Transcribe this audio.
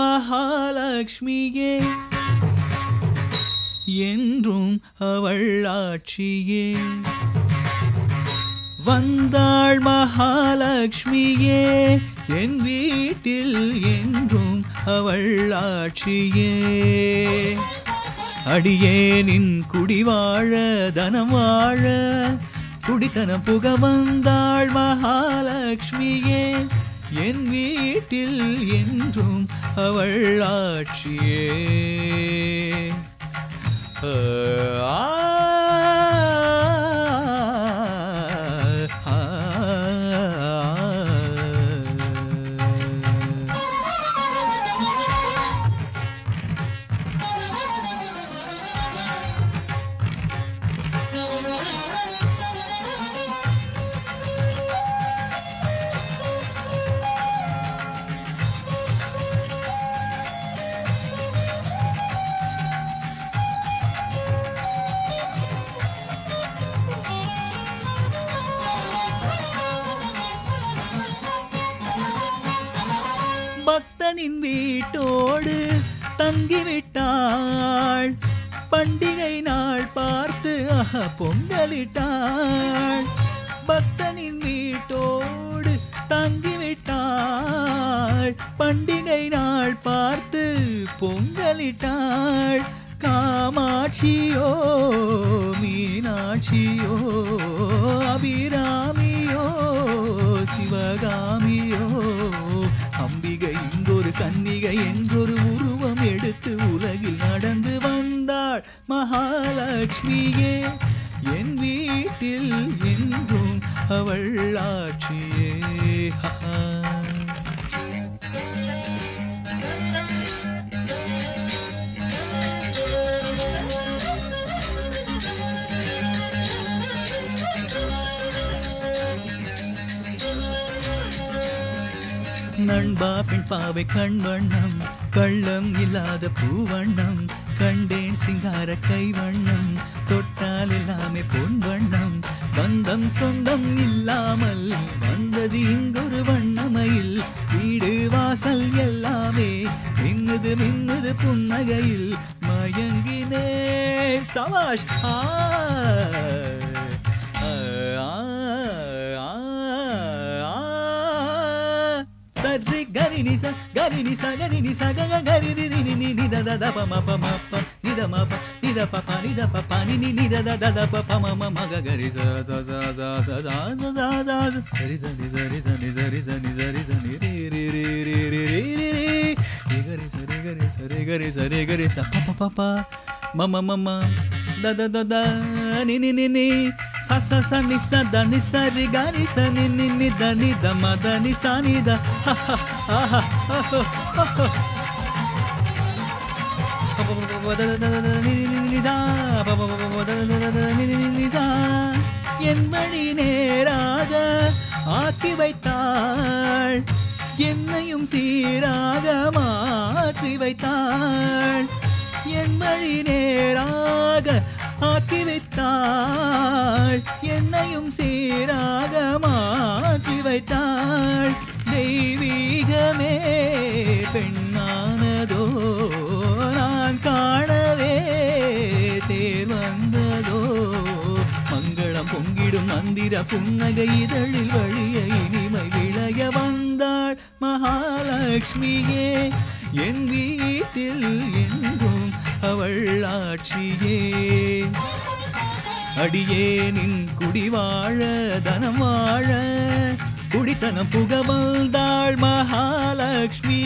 மகாலட்சுமியே என்றும் அவள் ஆட்சியே வந்தாள் மகாலட்சுமியே என் வீட்டில் என்றும் அவள் ஆட்சியே அடியேனின் குடிவாழ தனம் வாழ குடித்தனம் புக வந்தாள் மகாலட்சுமியே என் வீட்டில் என்றும் அவள் ஆட்சியே பக்தனின் வீட்டோடு தங்கிவிட்டாள் பண்டிகை நாள் பார்த்து பொங்கலிட்டாள் பக்தனின் வீட்டோடு தங்கிவிட்டாள் பண்டிகை நாள் பார்த்து பொங்கலிட்டாள் காமாட்சியோ மீனாட்சியோ அபிராமியோ சிவகாமியோ அம்பிகை இங்கொரு கன்னிகை என்றொரு உருவம் எடுத்து உலகில் நடந்து வந்தாள் மகாலட்சுமியே என் வீட்டில் என்றும் அவள் ஆட்சியே நண்பா பெண் பாவை கண் வண்ணம் கள்ளம் இல்லாத பூவண்ணம் கண்டேன் சிங்கார கை வண்ணம் தொட்டால் எல்லாமே பொன் வண்ணம் பந்தம் சொந்தம் இல்லாமல் வந்தது இங்கொரு வண்ணமையில் வீடு வாசல் எல்லாமே மின்னுது மின்னுது புன்னகையில் மயங்கினேன் சபாஷ் gari ni sa gari ni sa gari ni sa ga ga gari ni ni ni ni da da da pa ma pa ni da ma pa ni da pa pa ni da pa pa ni ni ni da da da da pa pa ma ma ma ga gari sa sa sa sa sa sa sa sa sa gari sa ni sa ri sa ni sa ri sa ni sa ri sa ni ri ri ri ri ri ri ri ri gari sa ri gari sa ri gari sa ri gari sa pa pa pa pa ma ma ma ma da da da da ni ni ni ni sa sa sa ni sa da ni sa ri ga ni sa ni ni ni da ni da ma da ni sa ni da ha ha ha ha ha ha என் வழி நேராக ஆக்கி வைத்தாள் என்னையும் சீராக மாற்றி வைத்தாள் என் வழி நேராக ஆக்கி வைத்தாள் என்னையும் சீராக மாற்றி வைத்தாள் தெய்வீகமே பெண்ணானதோ நான் காணவே தேர் வந்ததோ மங்களம் பொங்கிடும் மந்திர புன்னகை இதழில் வழிய இனிமை விளைய வந்தாள் மகாலட்சுமியே என் வீட்டில் என்றும் அவள் ஆட்சியே அடியேனின் குடிவாழ தனம் வாழ குடித்தனம் புக வந்தாள் மகாலட்சுமி